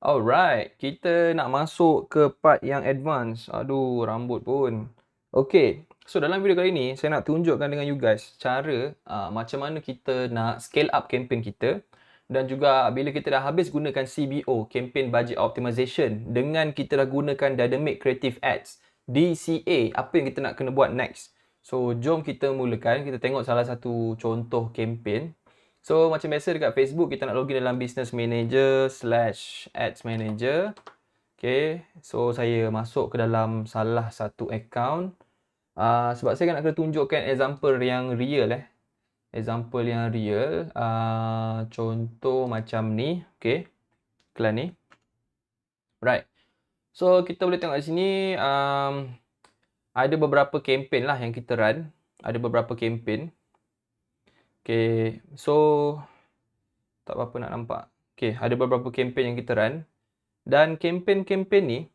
Alright, kita nak masuk ke part yang advance. Aduh, rambut pun. Okay, so dalam video kali ni, saya nak tunjukkan dengan you guys cara macam mana kita nak scale up campaign kita. Dan juga bila kita dah habis gunakan CBO, Campaign Budget Optimization, dengan kita dah gunakan Dynamic Creative Ads, DCA, apa yang kita nak kena buat next? So, jom kita mulakan. Kita tengok salah satu contoh campaign. So, macam biasa dekat Facebook, kita nak login dalam Business Manager / Ads Manager. Okay, so saya masuk ke dalam salah satu account. Sebab saya nak kena tunjukkan example yang real Example yang real. Contoh macam ni. Okay, iklan ni. Right. So, kita boleh tengok di sini. Ada beberapa campaign lah yang kita run. Ada beberapa campaign. Okay, so tak apa-apa nak nampak. Okay, ada beberapa campaign yang kita run. Dan campaign-campaign ni,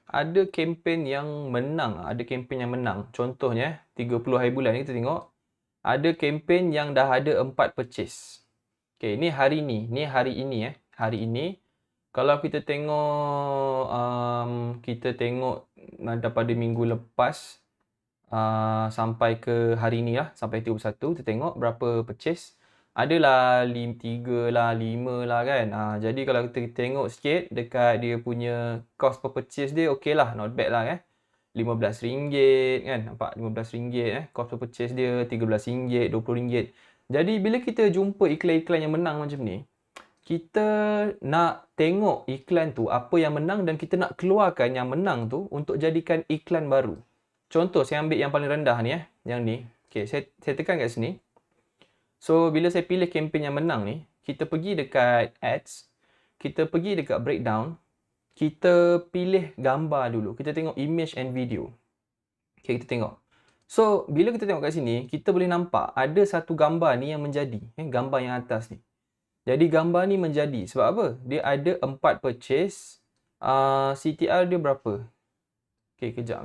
ada campaign yang menang. Ada campaign yang menang. Contohnya, 30 hari bulan ni kita tengok. Ada campaign yang dah ada 4 purchase. Okay, ni hari ni. Ni hari ini Hari ini. Kalau kita tengok, daripada minggu lepas sampai ke hari ni lah, sampai 31, kita tengok berapa purchase. Adalah 3 lah, 5 lah kan. Jadi kalau kita tengok sikit dekat dia punya cost per purchase dia, okey lah, not bad lah RM15 kan. Nampak RM15 cost per purchase dia, RM13, RM20. Jadi bila kita jumpa iklan-iklan yang menang macam ni, kita nak tengok iklan tu apa yang menang dan kita nak keluarkan yang menang tu untuk jadikan iklan baru. Contoh, saya ambil yang paling rendah ni yang ni. Okey, saya tekan kat sini. So, bila saya pilih campaign yang menang ni, kita pergi dekat ads, kita pergi dekat breakdown, kita pilih gambar dulu. Kita tengok image and video. Okay, kita tengok. So, bila kita tengok kat sini, kita boleh nampak ada satu gambar ni yang menjadi. Gambar yang atas ni. Jadi, gambar ni menjadi. Sebab apa? Dia ada 4 purchase. CTR dia berapa? Okay, kejap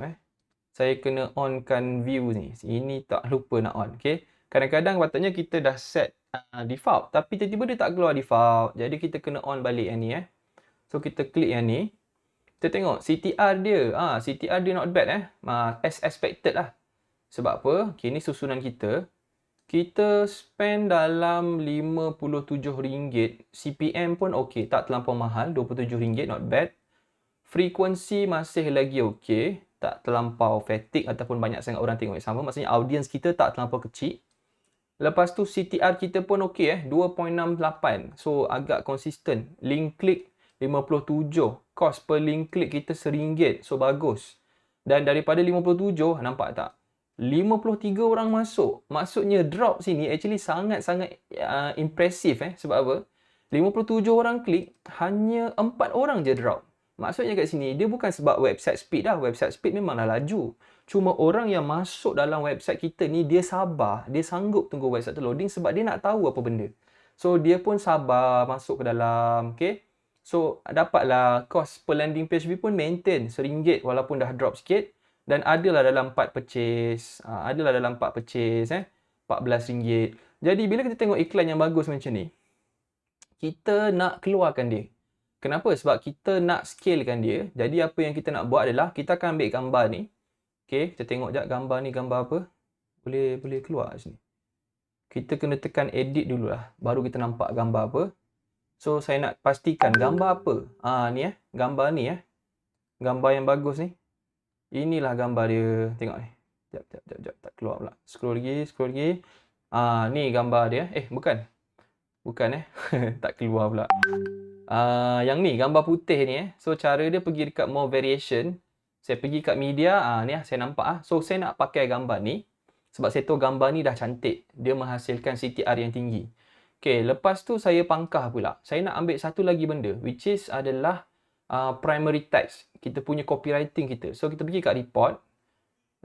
Saya kena onkan view ni. Ini tak lupa nak on. Okay. Kadang-kadang patutnya kita dah set default. Tapi tiba-tiba dia tak keluar default. Jadi kita kena on balik yang ni So kita klik yang ni. Kita tengok CTR dia. CTR dia not bad as expected lah. Sebab apa? Okay, ni susunan kita. Kita spend dalam RM57. CPM pun okey. Tak terlampau mahal. RM27 not bad. Frekuensi masih lagi okey. Tak terlampau fatigue ataupun banyak sangat orang tengok yang sama. Maksudnya audience kita tak terlampau kecil. Lepas tu CTR kita pun okey 2.68. So agak konsisten. Link click 57. Cost per link click kita RM1. So bagus. Dan daripada 57, nampak tak? 53 orang masuk. Maksudnya drop sini actually sangat-sangat impressive Sebab apa? 57 orang klik, hanya 4 orang je drop. Maksudnya kat sini, dia bukan sebab website speed dah. Website speed memanglah laju. Cuma orang yang masuk dalam website kita ni, dia sabar. Dia sanggup tunggu website tu loading sebab dia nak tahu apa benda. So, dia pun sabar masuk ke dalam. Okay. So, dapatlah cost per landing page view pun maintain RM1 walaupun dah drop sikit. Dan adalah dalam 4 purchase. RM14. Jadi, bila kita tengok iklan yang bagus macam ni, kita nak keluarkan dia. Kenapa? Sebab kita nak scalekan dia. Jadi apa yang kita nak buat adalah kita akan ambil gambar ni. Okey, kita tengok jap gambar ni gambar apa. Boleh keluar sini. Kita kena tekan edit dululah. Baru kita nampak gambar apa. So saya nak pastikan gambar apa. Ni gambar ni Gambar yang bagus ni. Inilah gambar dia. Tengok ni. Jap tak keluar pula. Scroll lagi. Ni gambar dia. Bukan. Tak keluar pula. Yang ni gambar putih ni So cara dia pergi dekat more variation. Saya pergi kat media. Ni saya nampak So saya nak pakai gambar ni sebab saya tahu gambar ni dah cantik. Dia menghasilkan CTR yang tinggi. Okay, lepas tu saya pangkah pula. Saya nak ambil satu lagi benda, which is adalah primary text. Kita punya copywriting kita. So kita pergi kat report.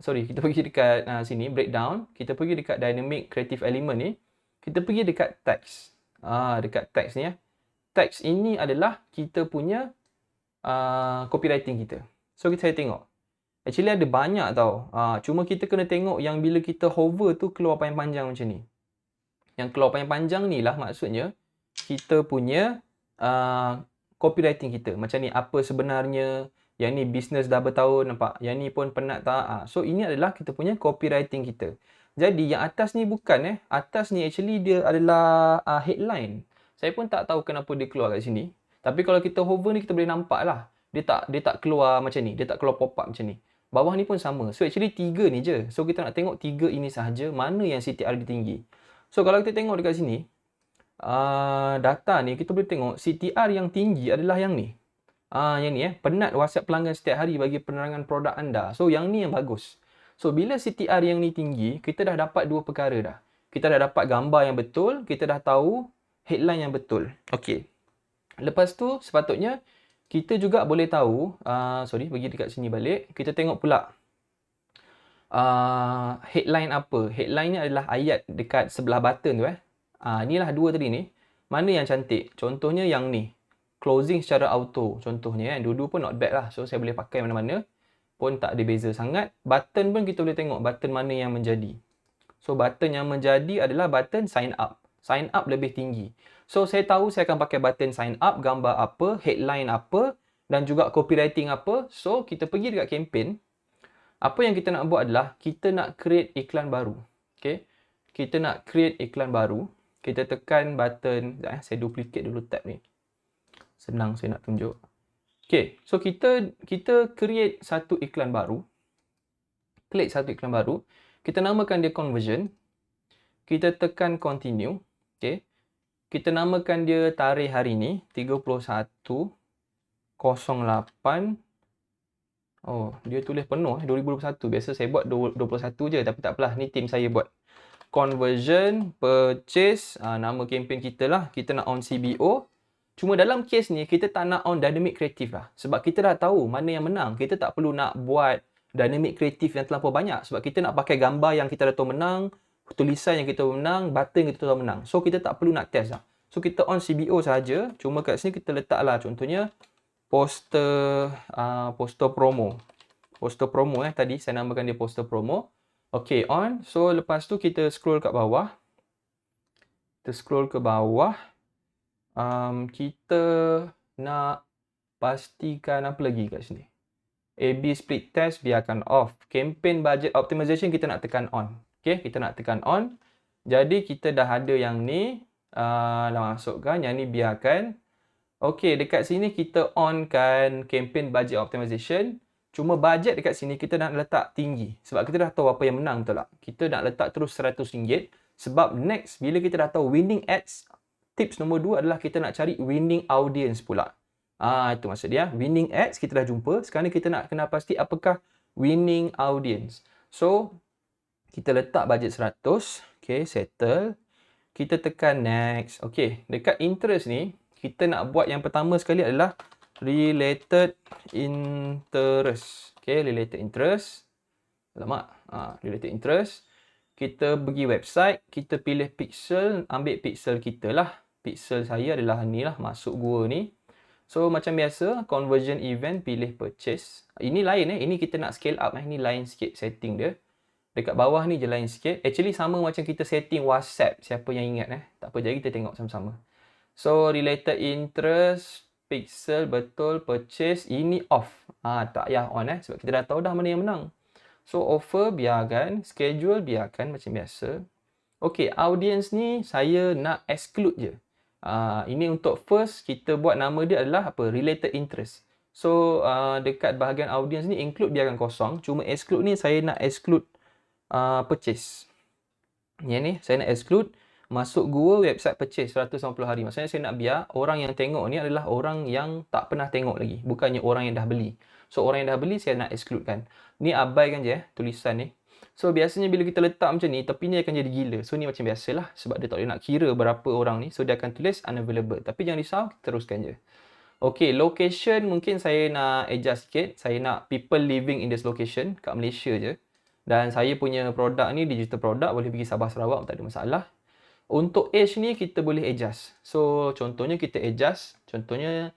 Kita pergi dekat sini breakdown. Kita pergi dekat dynamic creative element ni. Kita pergi dekat text. Dekat text ni Text ini adalah kita punya copywriting kita. So saya tengok. Actually ada banyak tau. Cuma kita kena tengok yang bila kita hover tu keluar panjang-panjang macam ni. Yang keluar panjang-panjang ni lah maksudnya kita punya copywriting kita. Macam ni, apa sebenarnya, yang ni bisnes dah bertahun, nampak? Yang ni pun penat tak? So, ini adalah kita punya copywriting kita. Jadi, yang atas ni bukan atas ni actually dia adalah headline. Saya pun tak tahu kenapa dia keluar kat sini. Tapi kalau kita hover ni, kita boleh nampak lah. Dia tak keluar macam ni. Dia tak keluar pop up macam ni. Bawah ni pun sama. So, actually 3 ni je. So, kita nak tengok 3 ini sahaja. Mana yang CTR dia tinggi. So, kalau kita tengok dekat sini, data ni kita boleh tengok CTR yang tinggi adalah yang ni. Yang ni penat WhatsApp pelanggan setiap hari bagi penerangan produk anda. So, yang ni yang bagus. So, bila CTR yang ni tinggi, kita dah dapat dua perkara dah. Kita dah dapat gambar yang betul, kita dah tahu headline yang betul. Okey. Lepas tu, sepatutnya kita juga boleh tahu, pergi dekat sini balik. Kita tengok pula headline apa. Headline ni adalah ayat dekat sebelah button tu inilah dua tadi ni. Mana yang cantik? Contohnya yang ni. Closing secara auto. Contohnya dua-dua pun not bad lah. So, saya boleh pakai mana-mana. Pun tak ada beza sangat. Button pun kita boleh tengok button mana yang menjadi. So, button yang menjadi adalah button sign up. Sign up lebih tinggi. So, saya tahu saya akan pakai button sign up, gambar apa, headline apa, dan juga copywriting apa. So, kita pergi dekat campaign. Apa yang kita nak buat adalah, kita nak create iklan baru. Okay? Kita nak create iklan baru. Kita tekan button, saya duplicate dulu tab ni. Senang saya nak tunjuk. Okay, so kita create satu iklan baru. Klik satu iklan baru. Kita namakan dia conversion. Kita tekan continue. Okay. Kita namakan dia tarikh hari ni 31/08. Oh, dia tulis penuh 2021. Biasa saya buat 21 je, tapi tak apalah. Ni tim saya buat. Conversion, purchase, nama campaign kita lah. Kita nak on CBO. Cuma dalam kes ni, kita tak nak on dynamic creative lah. Sebab kita dah tahu mana yang menang. Kita tak perlu nak buat dynamic creative yang terlampau banyak. Sebab kita nak pakai gambar yang kita dah tahu menang, tulisan yang kita tahu menang, button yang kita tahu menang. So, kita tak perlu nak test lah. So, kita on CBO sahaja. Cuma kat sini kita letak lah. Contohnya, poster promo. Poster promo tadi saya namakan dia poster promo. Okay, on. So, lepas tu kita scroll kat bawah. Kita scroll ke bawah. Kita nak pastikan apa lagi kat sini. A/B split test biarkan off. Campaign budget optimization kita nak tekan on. Okay, kita nak tekan on. Jadi kita dah ada yang ni. Dah masukkan. Yang ni biarkan. Okay, dekat sini kita on kan campaign budget optimization. Cuma budget dekat sini kita nak letak tinggi. Sebab kita dah tahu apa yang menang, betul tak? Kita nak letak terus RM100. Sebab next, bila kita dah tahu winning ads, tips nombor 2 adalah kita nak cari winning audience pula. Itu maksud dia. Winning ads kita dah jumpa. Sekarang ni kita nak kenal pasti apakah winning audience. So, kita letak budget 100. Okay, settle. Kita tekan next. Okay, dekat interest ni, kita nak buat yang pertama sekali adalah related interest. Okay, related interest. Alamak. Related interest. Kita pergi website. Kita pilih pixel. Ambil pixel kita lah. Pixel saya adalah ni lah, masuk gua ni. So, macam biasa, conversion event, pilih purchase. Ini lain Ini kita nak scale up Ini lain sikit setting dia. Dekat bawah ni je lain sikit. Actually, sama macam kita setting WhatsApp. Siapa yang ingat Tak apa, jadi kita tengok sama-sama. So, related interest, pixel, betul, purchase. Ini off. Tak payah on sebab kita dah tahu dah mana yang menang. So, offer, biarkan. Schedule, biarkan macam biasa. Okay, audience ni saya nak exclude je. Ini untuk first, kita buat nama dia adalah apa? Related interest. So, dekat bahagian audience ni, include biarkan kosong. Cuma exclude ni, saya nak exclude purchase. Yang ni, saya nak exclude. Masuk gua website purchase 190 hari. Maksudnya, saya nak biar orang yang tengok ni adalah orang yang tak pernah tengok lagi. Bukannya orang yang dah beli. So, orang yang dah beli, saya nak exclude kan. Ni abaikan je tulisan ni. So, biasanya bila kita letak macam ni, tepi ni akan jadi gila. So, ni macam biasalah. Sebab dia tak boleh nak kira berapa orang ni. So, dia akan tulis unavailable. Tapi jangan risau, kita teruskan je. Okay, location mungkin saya nak adjust sikit. Saya nak people living in this location. Kat Malaysia je. Dan saya punya produk ni, digital product. Boleh pergi Sabah Sarawak, tak ada masalah. Untuk age ni, kita boleh adjust. So, contohnya kita adjust. Contohnya,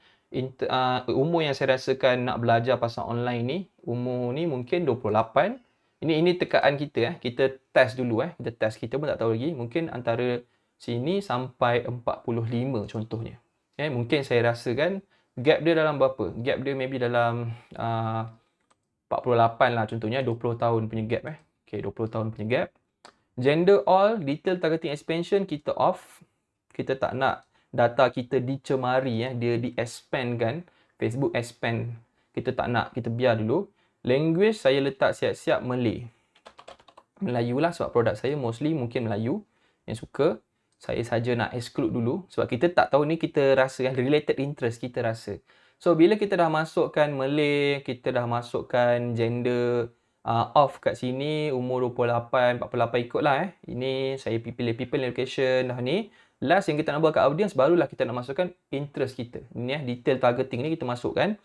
umur yang saya rasakan nak belajar pasal online ni. Umur ni mungkin 28. Ini tekaan kita Kita test dulu Kita test, kita pun tak tahu lagi. Mungkin antara sini sampai 45 contohnya. Mungkin saya rasakan Gap dia dalam berapa? Gap dia maybe dalam 48 lah contohnya, 20 tahun punya gap Okay, 20 tahun punya gap. Gender all, detail targeting expansion kita off. Kita tak nak data kita dicemari dia di-expand kan. Facebook expand. Kita tak nak, kita biar dulu. Language saya letak siap-siap Malay. Melayu lah sebab produk saya mostly mungkin Melayu yang suka. Saya saja nak exclude dulu sebab kita tak tahu ni, kita rasa kan related interest kita rasa. So bila kita dah masukkan Malay, kita dah masukkan gender off kat sini, umur 28, 48 ikut lah Ini saya pilih people location dah ni. Last yang kita nak buat kat audience, barulah kita nak masukkan interest kita. Ni detail targeting ni kita masukkan.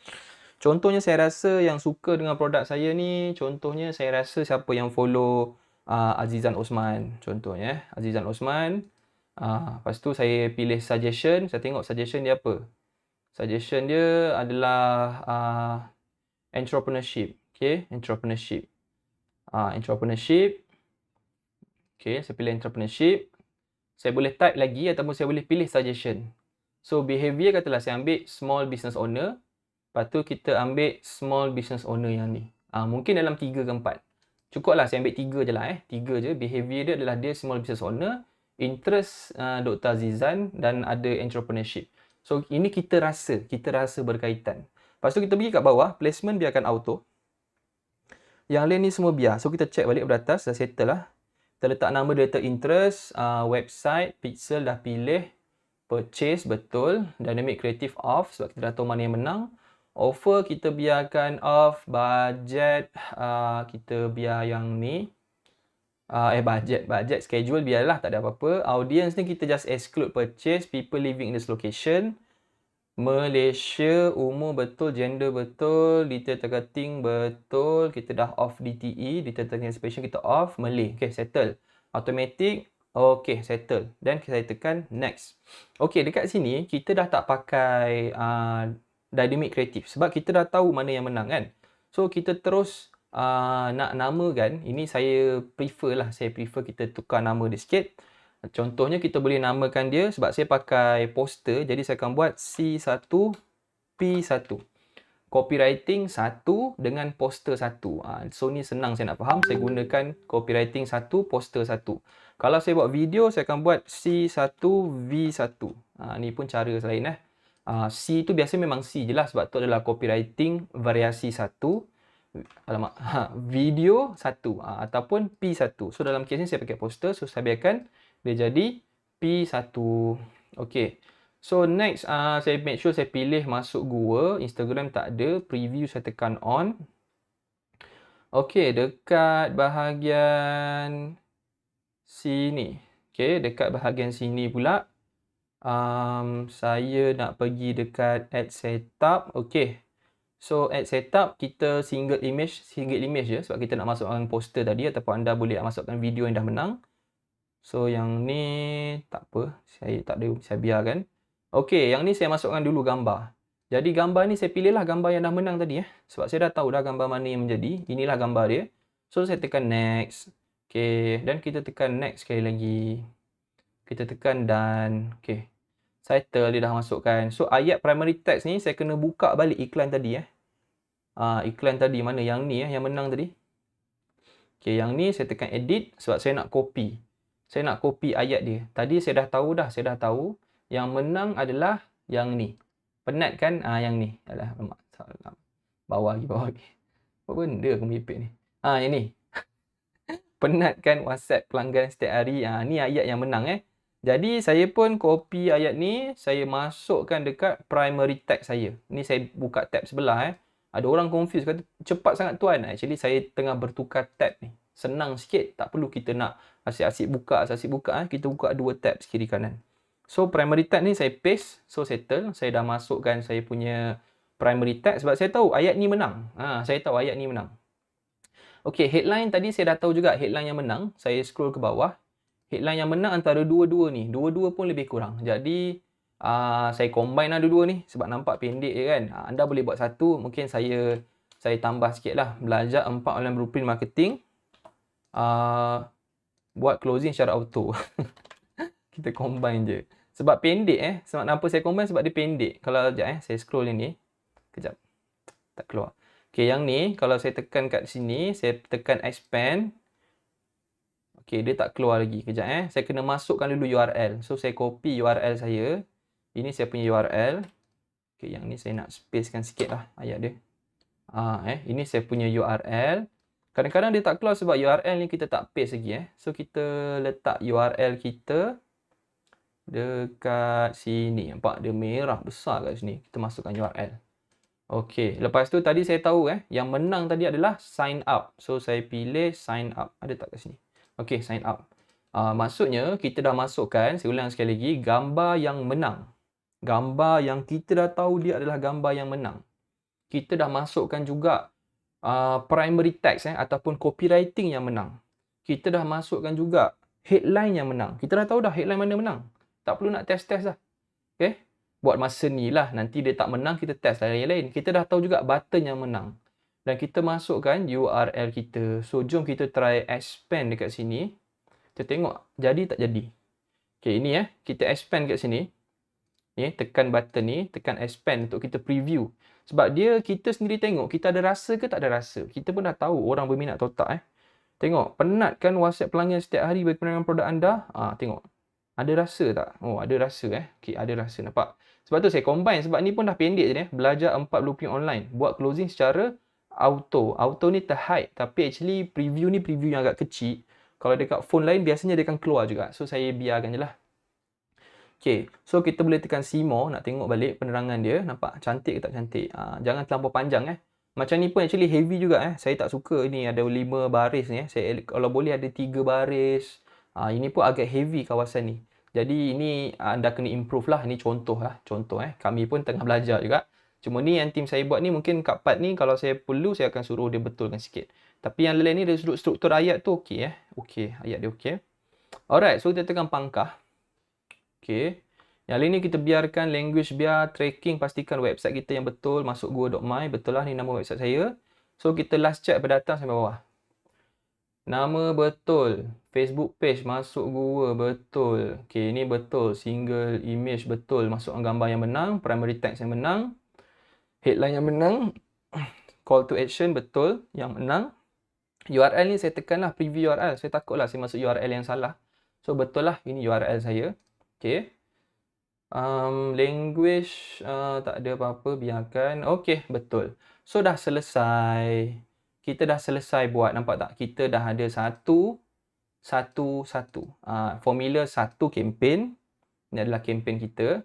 Contohnya saya rasa yang suka dengan produk saya ni, contohnya saya rasa siapa yang follow Azizan Osman contohnya Azizan Osman. Lepas tu saya pilih suggestion, saya tengok suggestion dia apa. Suggestion dia adalah entrepreneurship. Okay, entrepreneurship. Entrepreneurship. Okay, saya pilih entrepreneurship. Saya boleh type lagi ataupun saya boleh pilih suggestion. So behavior katalah saya ambil small business owner. Lepas tu kita ambil small business owner yang ni. Mungkin dalam 3 ke 4. Cukuplah saya ambil 3 je lah 3 je. Behavior dia adalah dia small business owner. Interest Dr. Azizan dan ada entrepreneurship. So ini kita rasa berkaitan. Lepas tu kita pergi kat bawah, placement biarkan auto. Yang lain ni semua biar. So kita check balik beratas, dah settle lah. Kita letak nama data interest, website, pixel dah pilih, purchase betul, dynamic creative off sebab kita dah tahu mana yang menang. Offer kita biarkan off, budget kita biar yang ni. Budget schedule biarlah, tak ada apa-apa. Audience ni kita just exclude purchase, people living in this location. Malaysia, umur betul, gender betul, detail targeting betul. Kita dah off DTE, detail targeting expansion kita off. Malay, okay, settle. Automatic, okay, settle. Dan saya tekan next. Okay, dekat sini kita dah tak pakai dynamic creative sebab kita dah tahu mana yang menang kan. So kita terus nak namakan, ini saya prefer kita tukar nama dia sikit. Contohnya kita boleh namakan dia, sebab saya pakai poster, jadi saya akan buat C1P1. Copywriting 1 dengan poster 1. So ni senang saya nak faham, saya gunakan copywriting 1, poster 1. Kalau saya buat video, saya akan buat C1V1. Ni pun cara lain C tu biasa memang C je lah sebab tu adalah copywriting variasi 1. Video 1 ataupun P1. So dalam kes ni saya pakai poster, so saya biarkan dia jadi P1. Okay. So next saya make sure saya pilih masuk gua. Instagram tak ada. Preview saya tekan on. Okay, dekat bahagian sini. Okay, dekat bahagian sini pula. Saya nak pergi dekat add setup. Okay. So add setup kita single image je sebab kita nak masukkan poster tadi ataupun anda boleh masukkan video yang dah menang. So yang ni tak apa, saya tak ada, saya biarkan. Okey, yang ni saya masukkan dulu gambar. Jadi gambar ni saya pilihlah gambar yang dah menang tadi sebab saya dah tahu dah gambar mana yang menjadi. Inilah gambar dia. So saya tekan next. Okey, dan kita tekan next sekali lagi. Kita tekan done. Okey. Title dia dah masukkan. So ayat primary text ni saya kena buka balik iklan tadi iklan tadi mana yang ni yang menang tadi. Okey, yang ni saya tekan edit sebab saya nak copy. Saya nak copy ayat dia. Tadi saya dah tahu yang menang adalah yang ni. Penat kan? Yang ni. Alah, bawah lagi. Apa benda aku mepek ni? Yang ni. Penat kan WhatsApp pelanggan setiap hari. Ni ayat yang menang Jadi saya pun copy ayat ni, saya masukkan dekat primary text saya. Ni saya buka tab sebelah Ada orang confuse kata cepat sangat tuan. Actually saya tengah bertukar tab ni. Senang sikit, tak perlu kita nak asyik-asyik buka. Kita buka 2 tab kiri kanan. So primary tag ni saya paste, so settle. Saya dah masukkan saya punya primary tag sebab saya tahu ayat ni menang. Okey, headline tadi saya dah tahu juga headline yang menang. Saya scroll ke bawah. Headline yang menang antara dua-dua ni. Dua-dua pun lebih kurang. Jadi saya combine lah dua-dua ni sebab nampak pendek je kan. Anda boleh buat satu, mungkin saya tambah sikit lah. Belajar 4 online blueprint marketing. Buat closing secara auto. Kita combine je. Sebab pendek sebab kenapa saya combine sebab dia pendek. Kalau sekejap saya scroll yang ni. Kejap. Tak keluar. Okey, yang ni kalau saya tekan kat sini, saya tekan expand. Okey, dia tak keluar lagi. Kejap saya kena masukkan dulu URL. So saya copy URL saya. Ini saya punya URL. Okey, yang ni saya nak spacekan sikitlah ayat dia. Ini saya punya URL. Kadang-kadang dia tak keluar sebab URL ni kita tak paste lagi So kita letak URL kita dekat sini. Nampak dia merah besar kat sini. Kita masukkan URL. Okey, lepas tu tadi saya tahu yang menang tadi adalah sign up. So saya pilih sign up. Ada tak kat sini? Okey, sign up. Maksudnya kita dah masukkan, saya ulang sekali lagi, gambar yang menang. Gambar yang kita dah tahu dia adalah gambar yang menang. Kita dah masukkan juga primary text ataupun copywriting yang menang. Kita dah masukkan juga headline yang menang. Kita dah tahu dah headline mana menang. Tak perlu nak test-test dah. Okay? Buat masa ni lah. Nanti dia tak menang, kita test lah yang lain. Kita dah tahu juga button yang menang. Dan kita masukkan URL kita. So, jom kita try expand dekat sini. Kita tengok jadi tak jadi. Okay, ini kita expand kat sini. Tekan button ni, tekan expand untuk kita preview. Sebab dia kita sendiri tengok, kita ada rasa ke tak ada rasa. Kita pun dah tahu orang berminat atau tak Tengok, penat kan WhatsApp pelanggan setiap hari bagi penerangan produk anda? Tengok. Ada rasa tak? Oh, ada rasa Okey, ada rasa, nampak? Sebab tu saya combine, sebab ni pun dah pendek je Belajar 4 blueprint online. Buat closing secara auto. Auto ni terhide, tapi actually preview ni preview yang agak kecil. Kalau dekat phone lain, biasanya dia akan keluar juga. So, saya biarkan je lah. Okay, so kita boleh tekan see more, nak tengok balik penerangan dia. Nampak cantik ke tak cantik? Jangan terlampau panjang Macam ni pun actually heavy juga Saya tak suka ni ada 5 baris ni Saya kalau boleh ada 3 baris. Ini pun agak heavy kawasan ni. Jadi ini anda kena improve lah. Ini contoh contoh Kami pun tengah belajar juga. Cuma ni yang tim saya buat ni mungkin kat part ni kalau saya perlu saya akan suruh dia betulkan sikit. Tapi yang lain ni dari sudut struktur ayat tu okey Okey, ayat dia okey. Alright, so kita tekan pangkah. Okey. Yang lain ni kita biarkan language biar tracking, pastikan website kita yang betul, masuk gua.my, betul lah ni nama website saya. So kita last check pada atas sampai bawah. Nama betul, Facebook page masuk gua betul. Okey, ni betul, single image betul, masukkan gambar yang menang, primary text yang menang, headline yang menang, call to action betul yang menang. URL ni saya tekanlah preview URL. Saya takutlah saya masuk URL yang salah. So betul lah ini URL saya. Okey. Language tak ada apa-apa, biarkan. Okey, betul. So dah selesai. Kita dah selesai buat, nampak tak? Kita dah ada satu. Formula satu campaign. Ini adalah campaign kita.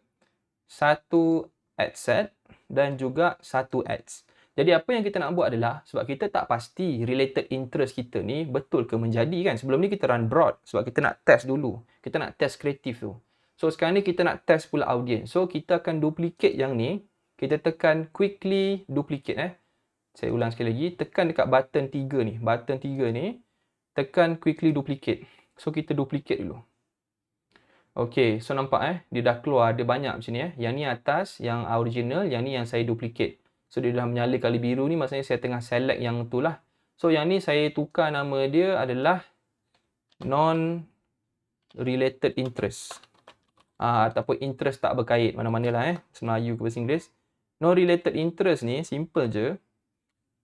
Satu ad set dan juga satu ads. Jadi apa yang kita nak buat adalah, sebab kita tak pasti related interest kita ni betul ke menjadi kan. Sebelum ni kita run broad sebab kita nak test dulu. Kita nak test kreatif tu. So sekarang ni kita nak test pula audience. So kita akan duplicate yang ni. Kita tekan quickly duplicate Saya ulang sekali lagi. Tekan dekat button 3 ni. Button 3 ni. Tekan quickly duplicate. So kita duplicate dulu. Okey, so nampak dia dah keluar. Ada banyak macam ni Yang ni atas, yang original. Yang ni yang saya duplicate. So dia dah menyala kali biru ni. Maksudnya saya tengah select yang tu lah. So yang ni saya tukar nama dia adalah non-related interest. Ataupun interest tak berkait mana-mana lah Melayu ke bahasa Inggeris. Non-related interest ni simple je.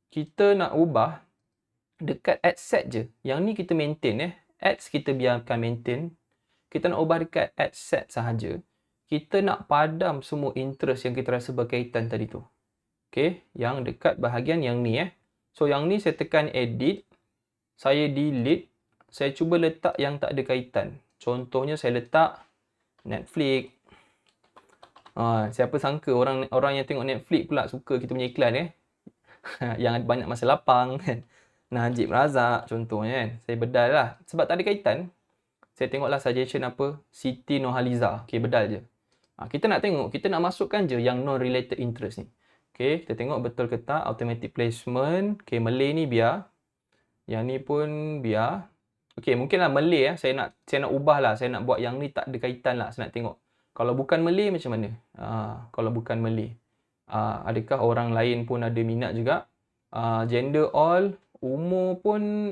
Kita nak ubah dekat ad set je. Yang ni kita maintain Ads kita biarkan maintain. Kita nak ubah dekat ad set sahaja. Kita nak padam semua interest yang kita rasa berkaitan tadi tu. Okey, yang dekat bahagian yang ni So yang ni saya tekan edit. Saya delete. Saya cuba letak yang tak ada kaitan. Contohnya saya letak Netflix. Siapa sangka orang yang tengok Netflix pula suka kita punya iklan yang ada banyak masa lapang kan. Najib Razak contohnya kan. Saya bedal lah. Sebab tak ada kaitan. Saya tengoklah suggestion apa. Siti Nurhaliza. Okey, bedal je. Kita nak tengok. Kita nak masukkan je yang non-related interest ni. Okey, kita tengok betul ke tak. Automatic placement. Okey, Malay ni biar. Yang ni pun biar. Okey, mungkinlah Malay saya nak ubah lah. Saya nak buat yang ni tak ada kaitan lah. Saya nak tengok. Kalau bukan Malay macam mana? Kalau bukan Malay. Adakah orang lain pun ada minat juga? Gender all. Umur pun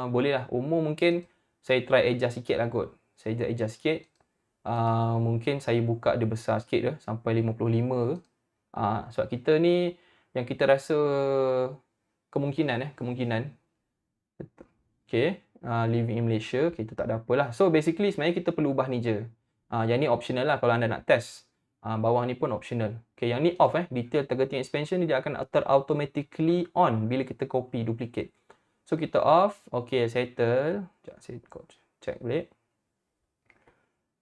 boleh lah. Umur mungkin saya try adjust sikit lah kot. Saya adjust sikit. Mungkin saya buka dia besar sikit ke, sampai 55 ke. Sebab kita ni yang kita rasa kemungkinan. Okay, living in Malaysia, kita tak ada apalah. So basically sebenarnya kita perlu ubah ni je. Yang ni optional lah kalau anda nak test. Bawah ni pun optional. Okay, yang ni off detail targeting expansion ni dia akan automatically on bila kita copy duplicate. So kita off. Okay, settle. Sekejap saya check balik.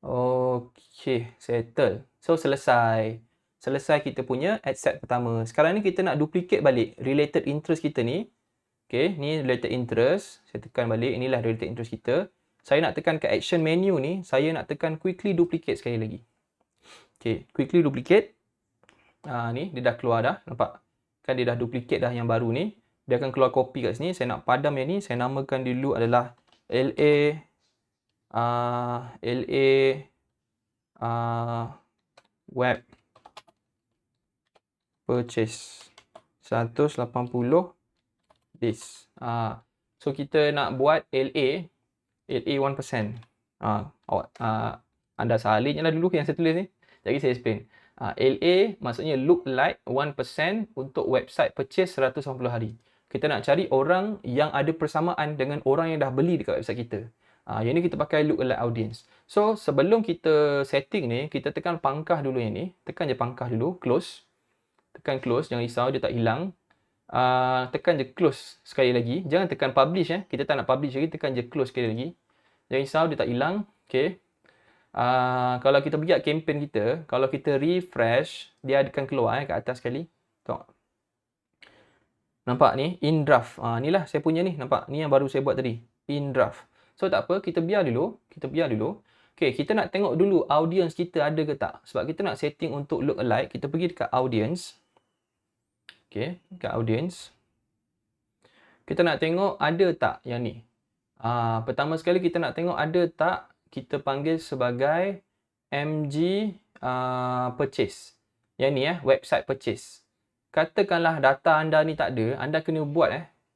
Okay, settle. So selesai. Selesai kita punya ad set pertama. Sekarang ni kita nak duplicate balik related interest kita ni. Okay, ni related interest. Saya tekan balik. Inilah related interest kita. Saya nak tekan ke action menu ni. Saya nak tekan quickly duplicate sekali lagi. Okay, quickly duplicate. Ni dia dah keluar dah. Nampak? Kan dia dah duplicate dah yang baru ni. Dia akan keluar copy kat sini. Saya nak padam yang ni. Saya namakan dulu adalah LA web purchase 180 days. So kita nak buat LA 1%. Anda salin je lah dulu yang saya tulis ni. Jadi saya explain. LA maksudnya look like 1% untuk website purchase 180 hari. Kita nak cari orang yang ada persamaan dengan orang yang dah beli dekat website kita. Yang ni kita pakai look alike audience. So sebelum kita setting ni, kita tekan pangkah dulu yang ni. Tekan je pangkah dulu, close. Tekan close, jangan risau dia tak hilang. Tekan je close sekali lagi. Jangan tekan publish Kita tak nak publish lagi, tekan je close sekali lagi. Jangan risau dia tak hilang. Okay. Kalau kita pergi kat campaign kita, kalau kita refresh, dia akan keluar kat atas sekali. Tengok. Nampak ni, in draft. Inilah saya punya ni, nampak? Ni yang baru saya buat tadi. In draft. So tak apa, kita biar dulu. Okay, kita nak tengok dulu audience kita ada ke tak. Sebab kita nak setting untuk look alike, kita pergi dekat audience. Okay, dekat audience. Kita nak tengok ada tak yang ni. Pertama sekali kita nak tengok ada tak kita panggil sebagai MG purchase. Yang ni website purchase. Katakanlah data anda ni tak ada, anda kena buat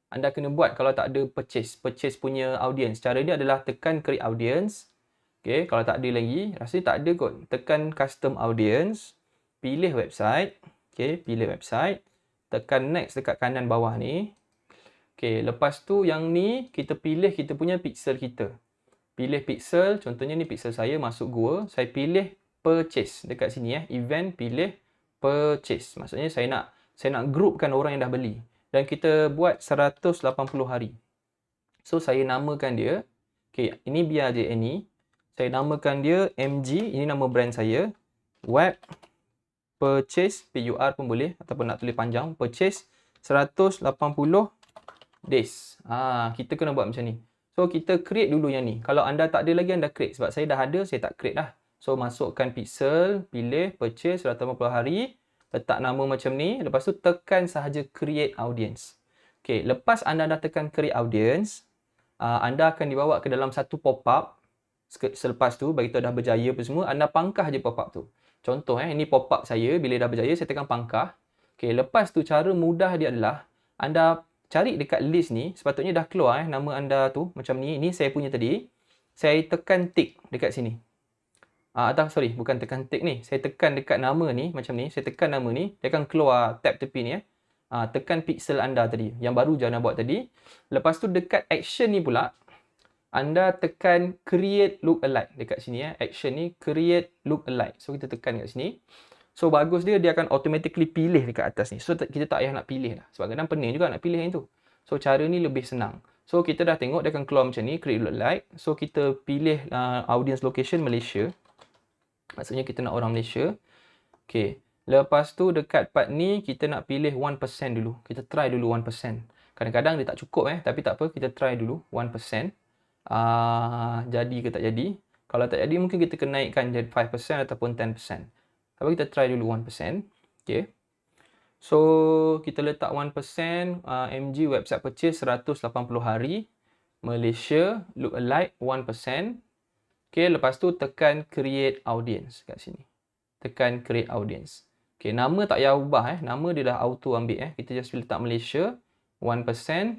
Anda kena buat kalau tak ada purchase punya audience. Cara dia adalah tekan create audience. Okay, kalau tak ada lagi, rasanya tak ada kot. Tekan custom audience, pilih website. Okay, pilih website. Tekan next dekat kanan bawah ni. Okay, lepas tu yang ni kita pilih kita punya pixel kita. Pilih pixel, contohnya ni pixel saya masuk Gua. Saya pilih purchase dekat sini event, pilih purchase. Maksudnya saya nak groupkan orang yang dah beli. Dan kita buat 180 hari. So saya namakan dia. Okay, ini biar je ni. Saya namakan dia MG. Ini nama brand saya. Web purchase, PUR pun boleh. Ataupun nak tulis panjang. Purchase 180 days. Kita kena buat macam ni. So kita create dulu yang ni. Kalau anda tak ada lagi, anda create. Sebab saya dah ada, saya tak create dah. So masukkan pixel, pilih purchase 180 hari. Letak nama macam ni. Lepas tu tekan sahaja create audience. Okay, lepas anda dah tekan create audience, anda akan dibawa ke dalam satu pop-up. Selepas tu, bagi tahu dah berjaya apa semua, anda pangkah je pop-up tu. Contoh ini pop-up saya, bila dah berjaya, saya tekan pangkah. Okay, lepas tu cara mudah dia adalah, anda cari dekat list ni, sepatutnya dah keluar nama anda tu, macam ni. Ini saya punya tadi. Saya tekan tick dekat sini. Sorry, bukan tekan tick ni. Saya tekan dekat nama ni, macam ni. Saya tekan nama ni, dia akan keluar tab tepi ni. Tekan pixel anda tadi, yang baru je anda buat tadi. Lepas tu dekat action ni pula, anda tekan create look alike dekat sini. Action ni, create look alike. So, kita tekan kat sini. So, bagus dia akan automatically pilih dekat atas ni. So, kita tak payah nak pilih lah. Sebab kadang pening juga nak pilih yang tu. So, cara ni lebih senang. So, kita dah tengok dia akan keluar macam ni, create look alike. So, kita pilih audience location Malaysia. Maksudnya kita nak orang Malaysia. Okay. Lepas tu dekat part ni kita nak pilih 1% dulu. Kita try dulu 1%. Kadang-kadang dia tak cukup tapi tak apa. Kita try dulu 1%. Jadi ke tak jadi. Kalau tak jadi mungkin kita kena naikkan jadi 5% ataupun 10%. Tapi kita try dulu 1%. Okay. So kita letak 1%. MG website purchase 180 hari. Malaysia look alike 1%. Okay, lepas tu tekan create audience kat sini. Tekan create audience. Okay, nama tak payah ubah Nama dia dah auto ambil Kita just letak Malaysia 1%,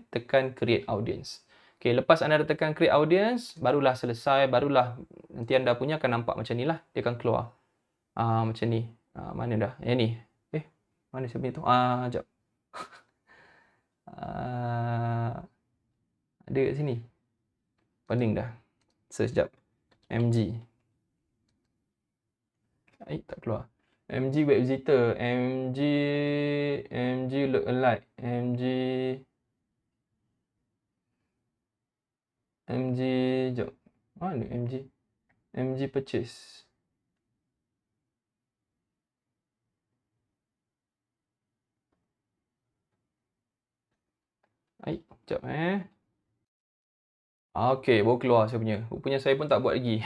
tekan create audience. Okey, lepas anda dah tekan create audience, barulah selesai, barulah nanti anda punya akan nampak macam ni lah. Dia akan keluar. Macam ni. Mana dah? Yang ni. Mana saya punya tu? Jap. Ada kat sini. Pening dah. Search jap. MG. Tak keluar. MG web visitor. MG look alike. MG jap. Mana MG? MG purchase. Jap Okey, baru keluar saya punya. Rupanya saya pun tak buat lagi.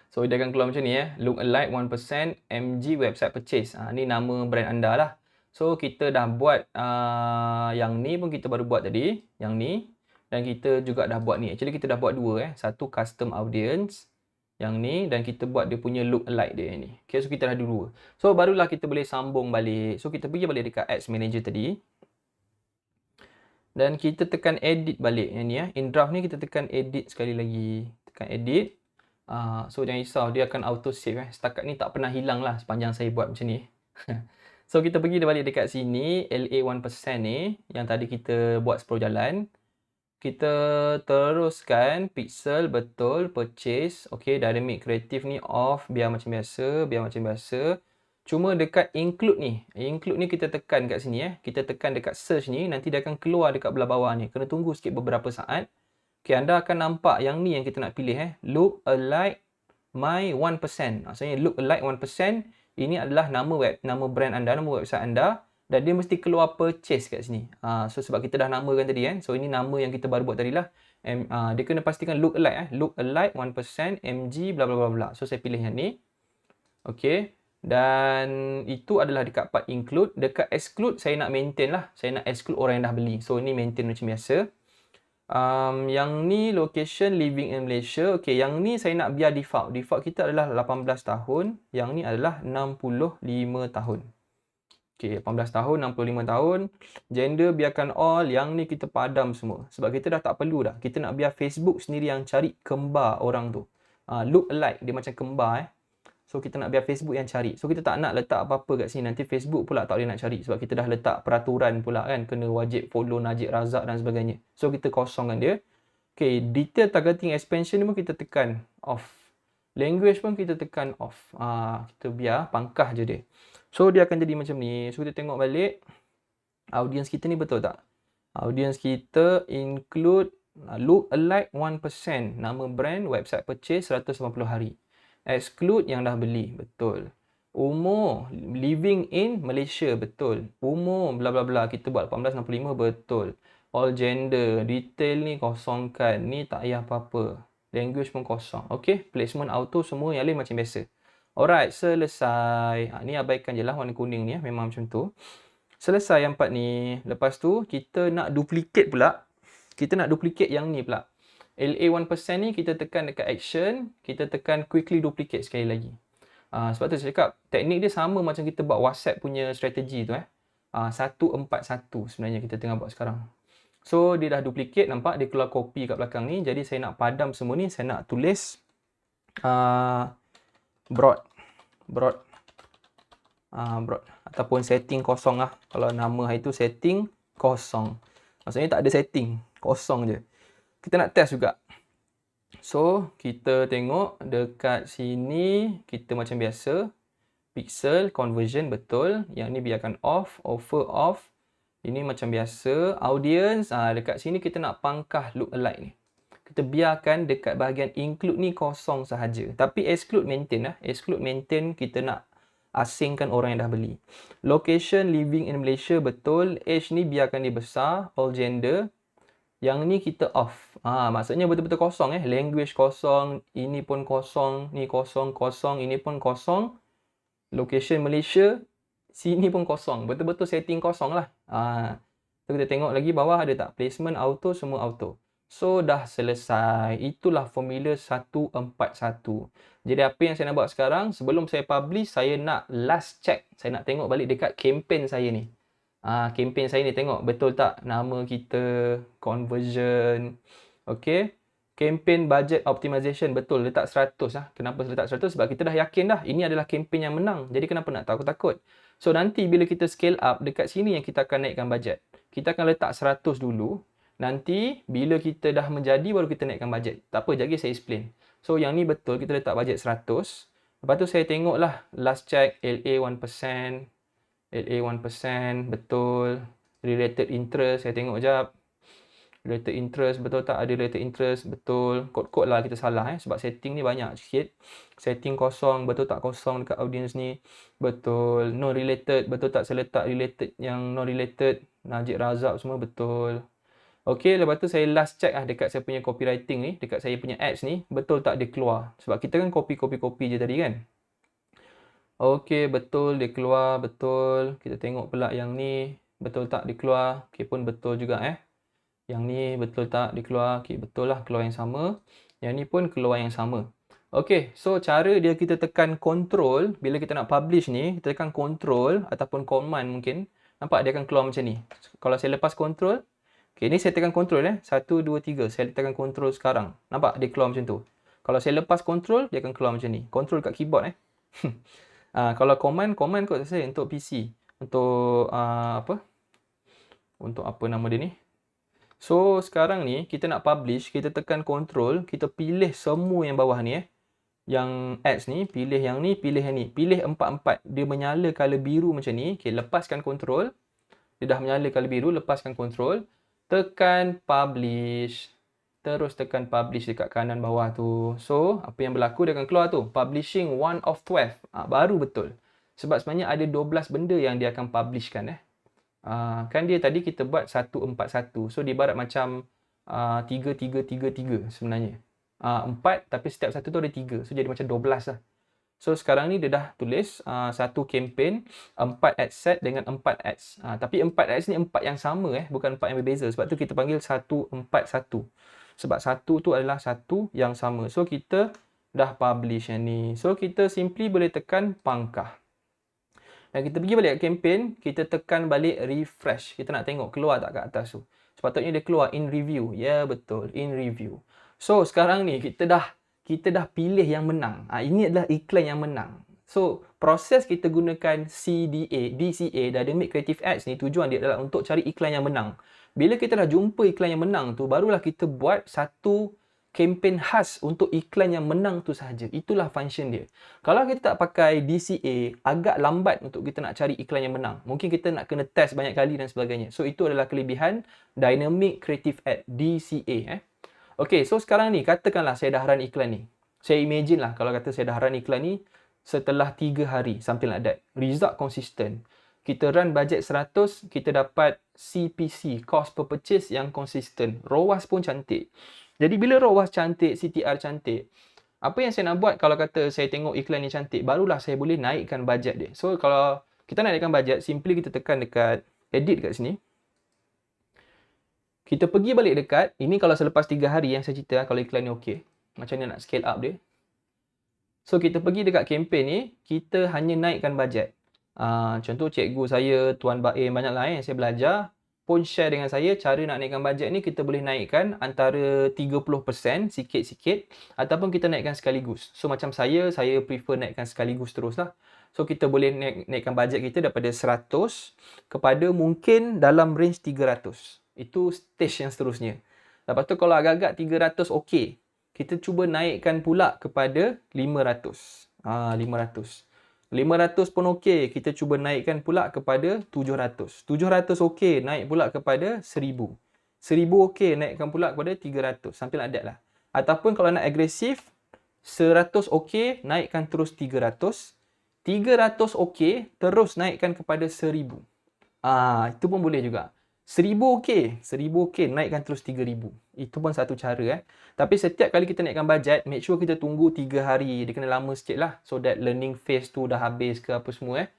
So, dia akan keluar macam ni Look alike 1% MG website purchase. Ni nama brand anda lah. So, kita dah buat yang ni pun kita baru buat tadi. Yang ni. Dan kita juga dah buat ni. Actually, kita dah buat dua Satu custom audience. Yang ni. Dan kita buat dia punya look alike dia ni. Okay, so kita dah dua. So, barulah kita boleh sambung balik. So, kita pergi balik dekat Ads Manager tadi. Dan kita tekan edit balik yang ni In draft ni kita tekan edit sekali lagi. Tekan edit. So jangan risau, dia akan auto save Setakat ni tak pernah hilang lah sepanjang saya buat macam ni. So kita pergi balik dekat sini, LA 1% ni yang tadi kita buat 10 jalan. Kita teruskan pixel betul purchase. Okay, dynamic creative ni off biar macam biasa, Cuma dekat include ni kita tekan kat sini Kita tekan dekat search ni, nanti dia akan keluar dekat belah bawah ni. Kena tunggu sikit beberapa saat. Okey, anda akan nampak yang ni yang kita nak pilih Look alike my 1%. Maksudnya look alike 1%. Ini adalah nama brand anda, nama website anda. Dan dia mesti keluar purchase kat sini. So sebab kita dah namakan tadi So ini nama yang kita baru buat tadi lah. Dia kena pastikan look alike Look alike 1% MG bla bla bla bla. So saya pilih yang ni. Okey. Dan itu adalah dekat part include. Dekat exclude saya nak maintain lah. Saya nak exclude orang yang dah beli. So ini maintain macam biasa. Yang ni location living in Malaysia. Okey, yang ni saya nak biar default. Default kita adalah 18 tahun. Yang ni adalah 65 tahun. Okey, 18 tahun, 65 tahun. Gender biarkan all. Yang ni kita padam semua. Sebab kita dah tak perlu dah. Kita nak biar Facebook sendiri yang cari kembar orang tu. Look alike. Dia macam kembar So kita nak biar Facebook yang cari. So kita tak nak letak apa-apa kat sini. Nanti Facebook pula tak boleh nak cari. Sebab kita dah letak peraturan pula kan. Kena wajib follow Najib Razak dan sebagainya. So kita kosongkan dia. Okay, detail targeting expansion ni pun kita tekan off. Language pun kita tekan off. Kita biar pangkah je dia. So dia akan jadi macam ni. So kita tengok balik. Audience kita ni betul tak? Audience kita include look alike 1%. Nama brand, website purchase 180 hari. Exclude yang dah beli, betul. Umur, living in Malaysia, betul. Umur, bla bla bla, kita buat 1865, betul. All gender, detail ni kosongkan. Ni tak payah apa-apa. Language pun kosong. Okay, placement auto semua yang lain macam biasa. Alright, selesai. Ni abaikan je lah warna kuning ni memang macam tu. Selesai yang part ni. Lepas tu, kita nak duplicate pula. Kita nak duplicate yang ni pula. LA 1% ni kita tekan dekat action, kita tekan quickly duplicate sekali lagi. Sebab tu saya cakap, teknik dia sama macam kita buat WhatsApp punya strategi tu 141 sebenarnya kita tengah buat sekarang. So dia dah duplicate, nampak dia keluar copy kat belakang ni. Jadi saya nak padam semua ni, saya nak tulis broad ataupun setting kosong lah. Kalau nama itu setting kosong. Maksudnya tak ada setting, kosong je. Kita nak test juga. So, kita tengok dekat sini, kita macam biasa. Pixel, conversion, betul. Yang ni biarkan off, offer off. Ini macam biasa. Audience, dekat sini kita nak pangkah look alike ni. Kita biarkan dekat bahagian include ni kosong sahaja. Tapi exclude maintain lah. Exclude maintain, kita nak asingkan orang yang dah beli. Location, living in Malaysia, betul. Age ni biarkan dia besar. All gender. Yang ni kita off. Maksudnya betul-betul kosong Language kosong, ini pun kosong, ni kosong, ini pun kosong. Location Malaysia, sini pun kosong. Betul-betul setting kosong lah. So kita tengok lagi bawah ada tak? Placement auto, semua auto. So dah selesai. Itulah formula 141. Jadi apa yang saya nak buat sekarang, sebelum saya publish, saya nak last check. Saya nak tengok balik dekat campaign saya ni. Campaign saya ni tengok betul tak nama kita, conversion, Okey. Campaign budget optimization, betul letak 100 lah. Kenapa letak 100? Sebab kita dah yakin dah ini adalah kempen yang menang. Jadi kenapa nak takut-takut? So nanti bila kita scale up, dekat sini yang kita akan naikkan bajet. Kita akan letak 100 dulu. Nanti bila kita dah menjadi baru kita naikkan bajet. Tak apa, jagi saya explain. So yang ni betul, kita letak bajet 100. Lepas tu saya tengoklah last check LA 1%, LA 1%, betul. Related interest, saya tengok jap. Related interest, betul tak ada related interest? Betul. Kod-kod lah kita salah sebab setting ni banyak sikit. Setting kosong, betul tak kosong dekat audience ni? Betul. No related, betul tak saya letak related yang no related? Najib Razak semua betul. Okey, lepas tu saya last check dekat saya punya copywriting ni, dekat saya punya ads ni, betul tak dia keluar? Sebab kita kan copy je tadi kan? Okey, betul dia keluar, betul. Kita tengok pula yang ni, betul tak dia keluar? Okey pun betul juga Yang ni betul tak dia keluar? Okey, betul lah keluar yang sama. Yang ni pun keluar yang sama. Okey, so cara dia kita tekan control. Bila kita nak publish ni, kita tekan control ataupun command mungkin. Nampak dia akan keluar macam ni. Kalau saya lepas control. Okey, ni saya tekan control 1, 2, 3. Saya tekan control sekarang. Nampak dia keluar macam tu. Kalau saya lepas control, dia akan keluar macam ni. Control kat keyboard kalau command kot saya untuk PC. Untuk apa? Untuk apa nama dia ni? So, sekarang ni kita nak publish, kita tekan control, kita pilih semua yang bawah ni Yang ads ni, pilih yang ni, pilih yang ni. Pilih 4-4. Dia menyala color biru macam ni. Okay, lepaskan control. Dia dah menyala color biru, lepaskan control. Tekan publish. Terus tekan publish dekat kanan bawah tu. So, apa yang berlaku dia akan keluar tu. Publishing 1 of 12. Baru betul. Sebab sebenarnya ada 12 benda yang dia akan publishkan kan dia tadi kita buat 141. So dia ibarat macam 3 sebenarnya. 4 tapi setiap satu tu ada 3. So jadi macam 12 lah. So sekarang ni dia dah tulis satu campaign 4 ad set dengan 4 ads. Tapi 4 ads ni 4 yang sama bukan 4 yang berbeza. Sebab tu kita panggil 141. Sebab satu tu adalah satu yang sama. So kita dah publish yang ni. So kita simply boleh tekan pangkah. Dan kita pergi balik ke campaign, kita tekan balik refresh. Kita nak tengok keluar tak kat atas tu. Sepatutnya dia keluar in review. Ya, betul, in review. So, sekarang ni kita dah pilih yang menang. Ini adalah iklan yang menang. So, proses kita gunakan DCA, Dynamic Creative Ads ni, tujuan dia adalah untuk cari iklan yang menang. Bila kita dah jumpa iklan yang menang tu, barulah kita buat satu kempen khas untuk iklan yang menang tu sahaja. Itulah function dia. Kalau kita tak pakai DCA, agak lambat untuk kita nak cari iklan yang menang. Mungkin kita nak kena test banyak kali dan sebagainya. So, itu adalah kelebihan Dynamic Creative Ad, DCA. Okay, so sekarang ni, katakanlah saya dah run iklan ni. Saya imagine lah kalau kata saya dah run iklan ni setelah 3 hari, something like that. Result consistent. Kita run budget 100, kita dapat CPC, cost per purchase yang consistent. ROAS pun cantik. Jadi bila ROAS cantik, CTR cantik, apa yang saya nak buat kalau kata saya tengok iklan ni cantik, barulah saya boleh naikkan bajet dia. So kalau kita naikkan bajet, simply kita tekan dekat edit kat sini. Kita pergi balik dekat, ini kalau selepas 3 hari yang saya cerita, kalau iklan ni okey. Macam ni nak scale up dia. So kita pergi dekat campaign ni, kita hanya naikkan bajet. Contoh cikgu saya, Tuan Baim, banyaklah yang saya belajar pun share dengan saya cara nak naikkan bajet ni. Kita boleh naikkan antara 30% sikit-sikit ataupun kita naikkan sekaligus. So macam saya prefer naikkan sekaligus teruslah. So kita boleh naikkan bajet kita daripada 100 kepada mungkin dalam range 300. Itu stage yang seterusnya. Lepas tu kalau agak-agak 300 okey, kita cuba naikkan pula kepada 500. 500 pun okey, kita cuba naikkan pula kepada 700. 700 okey, naik pula kepada 1000. 1000 okey, naikkan pula kepada 300. Sampai like that lah. Ataupun kalau nak agresif, 100 okey, naikkan terus 300. 300 okey, terus naikkan kepada 1000. Itu pun boleh juga. 1000 okey. 1000 okey, naikkan terus 3000. Itu pun satu cara Tapi setiap kali kita naikkan bajet, make sure kita tunggu 3 hari. Dia kena lama sikit lah. So that learning phase tu dah habis ke apa semua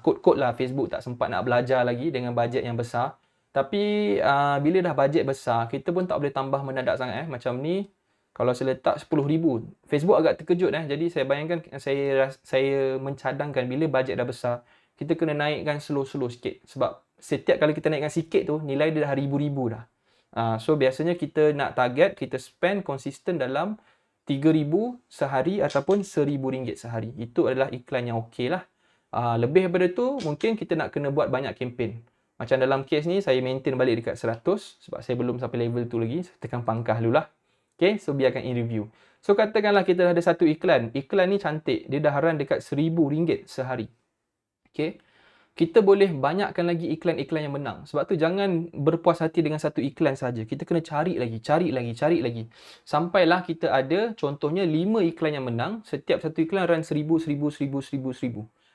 Kod-kod lah Facebook tak sempat nak belajar lagi dengan bajet yang besar. Tapi bila dah bajet besar, kita pun tak boleh tambah mendadak sangat Macam ni, kalau saya letak 10,000, Facebook agak terkejut Jadi saya bayangkan, saya mencadangkan bila bajet dah besar, kita kena naikkan slow-slow sikit. Sebab setiap kali kita naikkan sikit tu, nilai dia dah ribu-ribu dah. So biasanya kita nak target, kita spend konsisten dalam RM3,000 sehari ataupun RM1,000 sehari. Itu adalah iklan yang okey lah. Lebih daripada tu, mungkin kita nak kena buat banyak kempen. Macam dalam kes ni, saya maintain balik dekat 100 sebab saya belum sampai level tu lagi. Saya tekan pangkah dulu lah. Okay, so biarkan in review. So katakanlah kita dah ada satu iklan. Iklan ni cantik. Dia dah run dekat RM1,000 sehari. Okay. Kita boleh banyakkan lagi iklan-iklan yang menang. Sebab tu jangan berpuas hati dengan satu iklan saja. Kita kena cari lagi. Sampailah kita ada contohnya 5 iklan yang menang. Setiap satu iklan run RM1,000.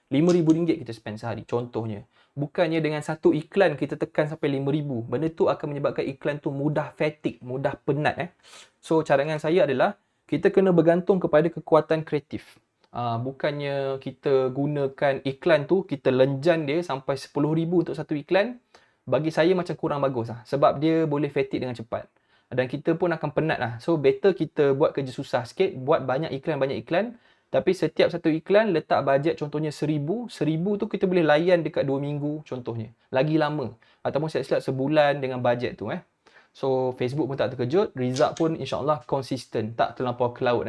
RM5,000 kita spend sehari contohnya. Bukannya dengan satu iklan kita tekan sampai RM5,000. Benda tu akan menyebabkan iklan tu mudah fatigue, mudah penat. So cadangan saya adalah kita kena bergantung kepada kekuatan kreatif. Bukannya kita gunakan iklan tu, kita lenjan dia sampai RM10,000 untuk satu iklan, bagi saya macam kurang bagus lah. Sebab dia boleh fatigue dengan cepat. Dan kita pun akan penat lah. So better kita buat kerja susah sikit, buat banyak iklan. Tapi setiap satu iklan letak bajet contohnya RM1,000. RM1,000 tu kita boleh layan dekat 2 minggu contohnya. Lagi lama. Ataupun silap-silap sebulan dengan bajet tu. So Facebook pun tak terkejut. Result pun insyaAllah konsisten. Tak terlampau ke laut.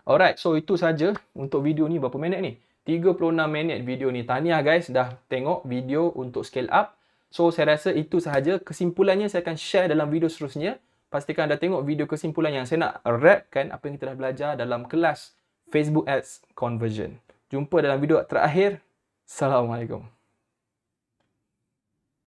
Alright, so itu saja untuk video ni. Berapa minit ni? 36 minit video ni. Tahniah guys, dah tengok video untuk scale up. So, saya rasa itu sahaja. Kesimpulannya saya akan share dalam video seterusnya. Pastikan anda tengok video kesimpulan yang saya nak rapkan apa yang kita dah belajar dalam kelas Facebook Ads Conversion. Jumpa dalam video terakhir. Assalamualaikum.